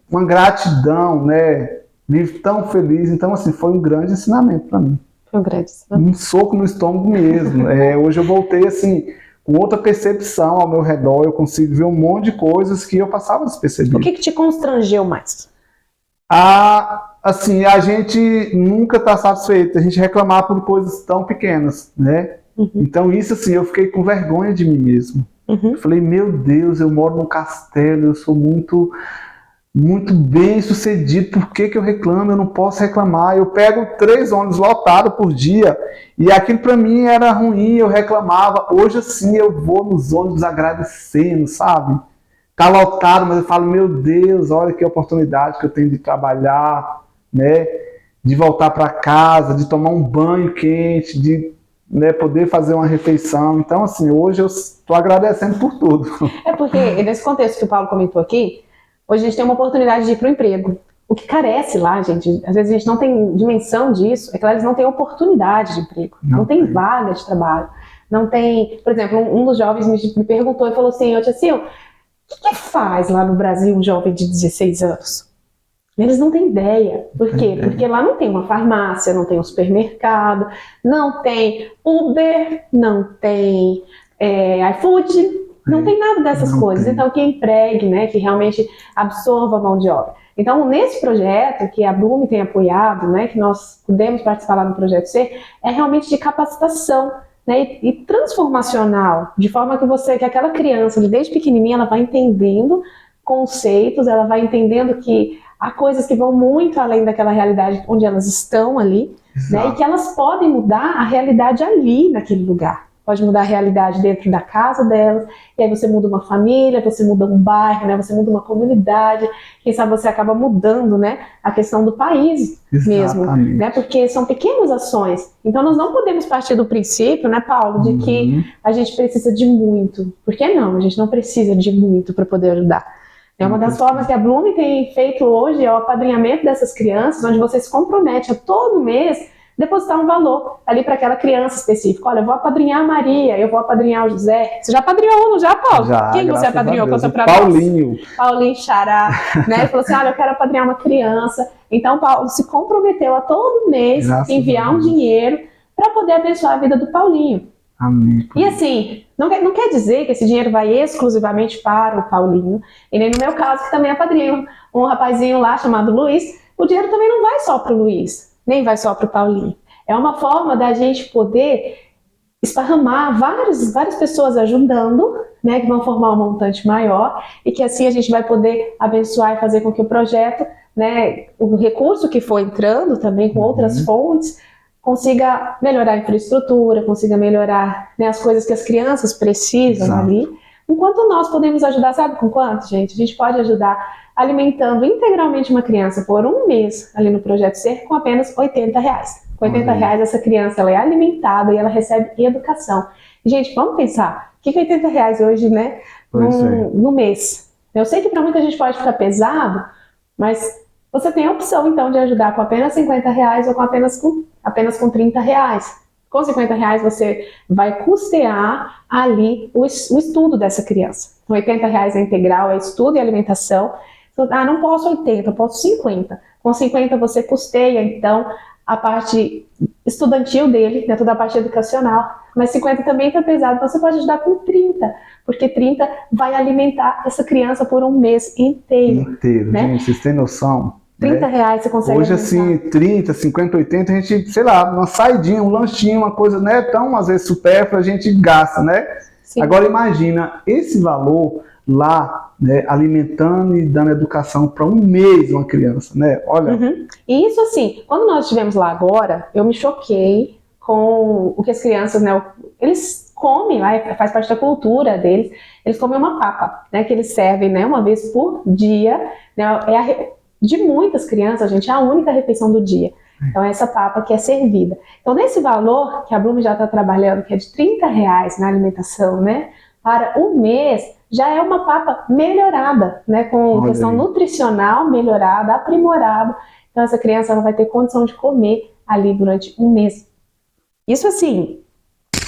uma gratidão, né? Vive tão feliz. Então, assim, foi um grande ensinamento para mim. Foi um grande ensinamento. Um soco no estômago mesmo. Hoje eu voltei, assim, com outra percepção ao meu redor. Eu consigo ver um monte de coisas que eu passava despercebido. O que te constrangeu mais? Assim, a gente nunca está satisfeito. A gente reclamar por coisas tão pequenas, né? Uhum. Então, isso, assim, eu fiquei com vergonha de mim mesmo. Uhum. Eu falei, meu Deus, eu moro num castelo, eu sou muito bem sucedido, por que eu reclamo? Eu não posso reclamar. Eu pego 3 ônibus lotados por dia e aquilo para mim era ruim, eu reclamava. Hoje, assim, eu vou nos ônibus agradecendo, sabe? Tá lotado, mas eu falo, meu Deus, olha que oportunidade que eu tenho de trabalhar, né? De voltar para casa, de tomar um banho quente, de, né, poder fazer uma refeição. Então, assim, hoje eu estou agradecendo por tudo. É porque, nesse contexto que o Paulo comentou aqui, hoje a gente tem uma oportunidade de ir para o emprego. O que carece lá, gente, às vezes a gente não tem dimensão disso, é que lá eles não têm oportunidade de emprego, não tem vaga de trabalho, não tem... Por exemplo, um dos jovens me perguntou e falou assim, eu disse assim, o que faz lá no Brasil um jovem de 16 anos? Eles não têm ideia. Por quê? Porque lá não tem uma farmácia, não tem um supermercado, não tem Uber, não tem iFood, não tem nada dessas coisas. Então, que empregue, né, que realmente absorva a mão de obra. Então, nesse projeto que a Blume tem apoiado, né, que nós podemos participar lá no Projeto C, é realmente de capacitação, né, e transformacional, de forma que aquela criança, desde pequenininha, ela vai entendendo conceitos, ela vai entendendo que há coisas que vão muito além daquela realidade onde elas estão ali, né, e que elas podem mudar a realidade ali naquele lugar. Pode mudar a realidade dentro da casa delas, e aí você muda uma família, você muda um bairro, né, você muda uma comunidade, quem sabe você acaba mudando, né, a questão do país mesmo, né, porque são pequenas ações. Então nós não podemos partir do princípio, né, Paulo, de que a gente precisa de muito. Por que não? A gente não precisa de muito para poder ajudar. Uma das formas que a Blume tem feito hoje é o apadrinhamento dessas crianças, onde você se compromete a todo mês depositar um valor ali para aquela criança específica. Olha, eu vou apadrinhar a Maria, eu vou apadrinhar o José. Você já apadrinhou um, já, Paulo? Já, quem você apadrinhou? Conta pra Paulinho. nós. Paulinho Xará. Né? Ele falou assim, olha, eu quero apadrinhar uma criança. Então, Paulo se comprometeu a todo mês enviar um dinheiro para poder abençoar a vida do Paulinho. Amém. E assim, não quer dizer que esse dinheiro vai exclusivamente para o Paulinho, e nem no meu caso, que também apadrinho um rapazinho lá chamado Luiz, o dinheiro também não vai só para o Luiz, nem vai só para o Paulinho. É uma forma da gente poder esparramar várias pessoas ajudando, né, que vão formar um montante maior, e que assim a gente vai poder abençoar e fazer com que o projeto, né, o recurso que for entrando também com outras fontes, consiga melhorar a infraestrutura, consiga melhorar, né, as coisas que as crianças precisam ali. Enquanto nós podemos ajudar, sabe com quanto, gente? A gente pode ajudar alimentando integralmente uma criança por um mês ali no Projeto Ser com apenas R$80. Com R$80 essa criança ela é alimentada e ela recebe educação. E, gente, vamos pensar, o que é R$80 hoje, né, no mês? Eu sei que para muita gente pode ficar pesado, mas você tem a opção, então, de ajudar com apenas R$50 ou com apenas com R$30. Com R$50 você vai custear ali o estudo dessa criança. Com R$80 é integral, é estudo e alimentação. Não posso 80, eu posso 50. Com 50 você custeia, então, a parte estudantil dele, né, toda a parte educacional. Mas 50 também está pesado, então você pode ajudar com 30. Porque 30 vai alimentar essa criança por um mês inteiro. Né? Gente, vocês têm noção? 30 né? reais você consegue Hoje, alimentar. assim, 30, 50, 80, a gente, sei lá, uma saidinha, um lanchinho, uma coisa, né, tão, às vezes, supérflua, a gente gasta, né? Sim. Agora, imagina esse valor lá, né, alimentando e dando educação para um mês uma criança, né? Olha. Uhum. E isso, assim, quando nós estivemos lá agora, eu me choquei com o que as crianças, né, eles comem lá, faz parte da cultura deles, eles comem uma papa, né, que eles servem, né, uma vez por dia, né, de muitas crianças, gente, é a única refeição do dia. Então, é essa papa que é servida. Então, nesse valor que a Blume já está trabalhando, que é de 30 reais na alimentação, né, para um mês, já é uma papa melhorada, né, com questão nutricional melhorada, aprimorada. Então, essa criança ela vai ter condição de comer ali durante um mês. Isso, assim,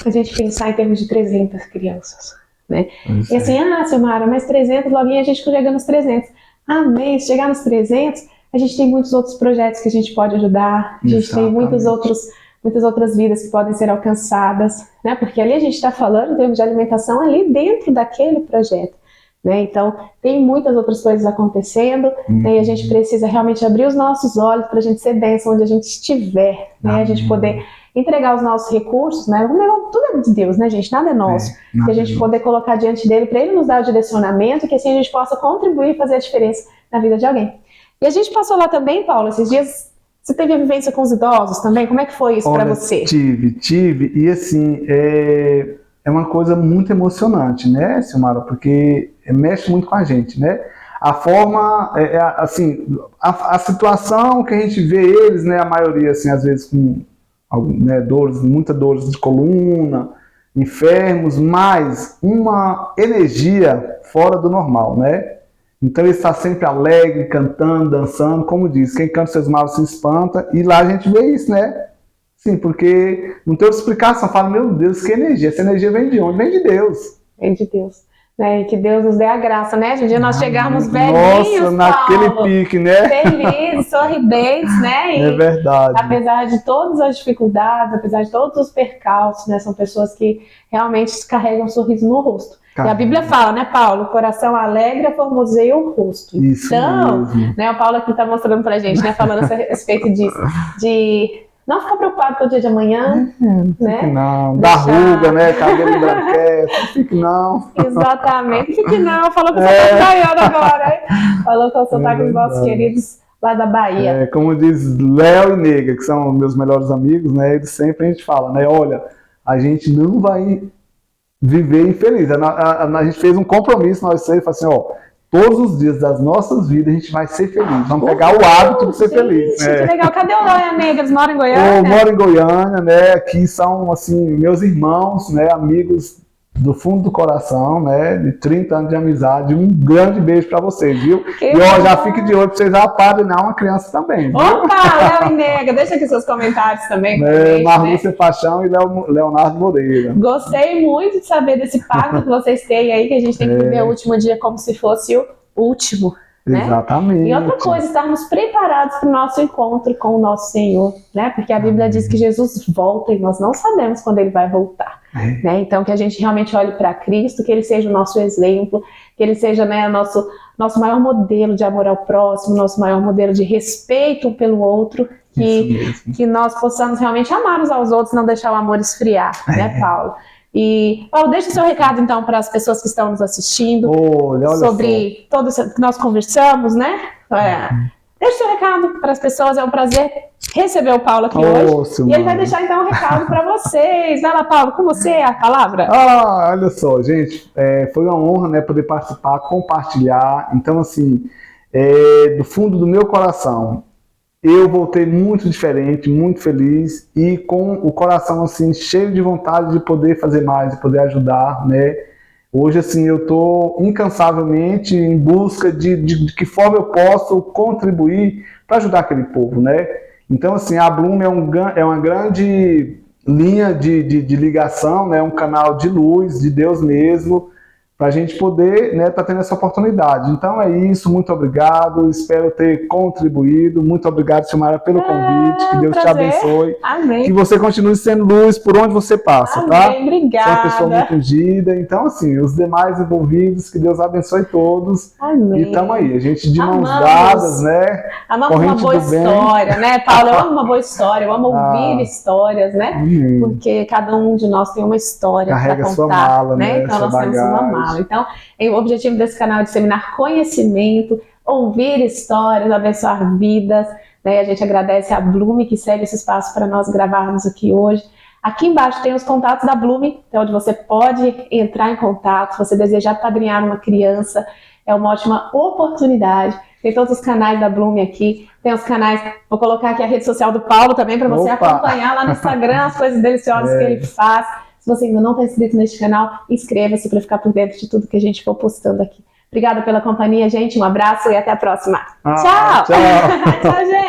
a gente pensar em termos de 300 crianças, né? E assim, Silmara, mas 300, logo a gente chega nos 300. Amém, se chegar nos 300, a gente tem muitos outros projetos que a gente pode ajudar, a gente tem muitas outras vidas que podem ser alcançadas, né? Porque ali a gente está falando em termos de alimentação ali dentro daquele projeto, né? Então, tem muitas outras coisas acontecendo, né? E a gente precisa realmente abrir os nossos olhos para a gente ser bênção onde a gente estiver, né? A gente poder entregar os nossos recursos, né? Tudo é de Deus, né, gente? Nada é nosso. E a gente poder colocar diante dele para ele nos dar o direcionamento, que assim a gente possa contribuir e fazer a diferença na vida de alguém. E a gente passou lá também, Paulo, esses dias. Você teve a vivência com os idosos também? Como é que foi isso para você? Tive. E assim, é uma coisa muito emocionante, né, Silmara? Porque mexe muito com a gente, né? A forma, assim, a situação que a gente vê eles, né, a maioria, assim, às vezes com né, muitas dores de coluna, enfermos, mas uma energia fora do normal, né? Então ele está sempre alegre, cantando, dançando, como diz, quem canta seus males se espanta, e lá a gente vê isso, né? Sim, porque não tem outra explicação, fala, meu Deus, que energia, essa energia vem de onde? Vem de Deus. Vem de Deus. Né? E que Deus nos dê a graça, né? De um dia nós chegarmos velhinhos, nossa, naquele Paulo, pique, né? felizes, sorridentes, né? E, é verdade. Apesar de todas as dificuldades, apesar de todos os percalços, né? São pessoas que realmente carregam um sorriso no rosto. E a Bíblia fala, né, Paulo? O coração alegre formoseia o rosto. Isso então, mesmo. Né, o Paulo aqui está mostrando pra gente, né? Falando a respeito disso. De não ficar preocupado com o dia de amanhã. Não né? fique não. Da ruga, né? Cabelo embranquece. Não fique não. Exatamente. Fique não. Falou com o sotaque baiano agora, hein? Falou com o sotaque dos nossos queridos lá da Bahia. Como diz Léo e Nega, que são meus melhores amigos, né? Eles sempre a gente fala, né? Olha, a gente não vai viver infeliz. A gente fez um compromisso, nós seis, falou assim, ó, todos os dias das nossas vidas a gente vai ser feliz. Vamos pegar o hábito de ser feliz. Que legal. Cadê o Léo e a Nega? Eles moram em Goiânia? Eu moro em Goiânia, né? Aqui são, assim, meus irmãos, né? Amigos do fundo do coração, né? De 30 anos de amizade. Um grande beijo pra vocês, viu? E ó, já fique de olho pra vocês apadrinar uma criança também. Viu? Opa, Léo e Nega, deixa aqui seus comentários também. Marlúcia Paixão e Leonardo Moreira. Gostei muito de saber desse pacto que vocês têm aí, que a gente tem que viver o último dia como se fosse o último. Né? Exatamente. E outra coisa, estarmos preparados para o nosso encontro com o nosso Senhor, né? Porque a Bíblia diz que Jesus volta e nós não sabemos quando ele vai voltar. Né? Então, que a gente realmente olhe para Cristo, que ele seja o nosso exemplo, que ele seja, né, nosso maior modelo de amor ao próximo, nosso maior modelo de respeito um pelo outro, que nós possamos realmente amar uns aos outros, não deixar o amor esfriar, né, Paulo? E, Paulo, deixa o seu recado, então, para as pessoas que estão nos assistindo, olha sobre tudo isso que nós conversamos, né? Deixa o seu recado para as pessoas, é um prazer receber o Paulo aqui hoje. E ele vai deixar, então, um recado para vocês. Vai lá, Paulo, com você a palavra. Olha só, gente, foi uma honra, né, poder participar, compartilhar. Então, assim, do fundo do meu coração, eu voltei muito diferente, muito feliz e com o coração assim cheio de vontade de poder fazer mais, de poder ajudar, né? Hoje assim eu estou incansavelmente em busca de que forma eu posso contribuir para ajudar aquele povo, né? Então assim a Bloom é uma grande linha de ligação, né? Um canal de luz de Deus mesmo para a gente poder, né, tá tendo essa oportunidade. Então é isso, muito obrigado, espero ter contribuído, muito obrigado, Silmara, pelo convite, que Deus te abençoe, Amém. que você continue sendo luz por onde você passa, Amém. tá? Obrigada. Você é uma pessoa muito ungida, então assim, os demais envolvidos, que Deus abençoe todos. Amém. E estamos aí, a gente de mãos Amamos. dadas, né? Amamos uma boa história, né, Paulo? Eu amo uma boa história, eu amo ouvir histórias, né? Amém. Porque cada um de nós tem uma história para contar, sua mala, né? Então nós bagagem. temos uma mala. Então, o objetivo desse canal é disseminar conhecimento, ouvir histórias, abençoar vidas, né? A gente agradece a Blume que cede esse espaço para nós gravarmos aqui hoje. Aqui embaixo tem os contatos da Blume, onde você pode entrar em contato, se você desejar padrinhar uma criança, é uma ótima oportunidade. Tem todos os canais da Blume aqui, tem os canais, vou colocar aqui a rede social do Paulo também, para você acompanhar lá no Instagram as coisas deliciosas que ele faz. Se você ainda não está inscrito neste canal, inscreva-se para ficar por dentro de tudo que a gente for postando aqui. Obrigada pela companhia, gente, um abraço e até a próxima. Tchau! Tchau! Tchau, gente!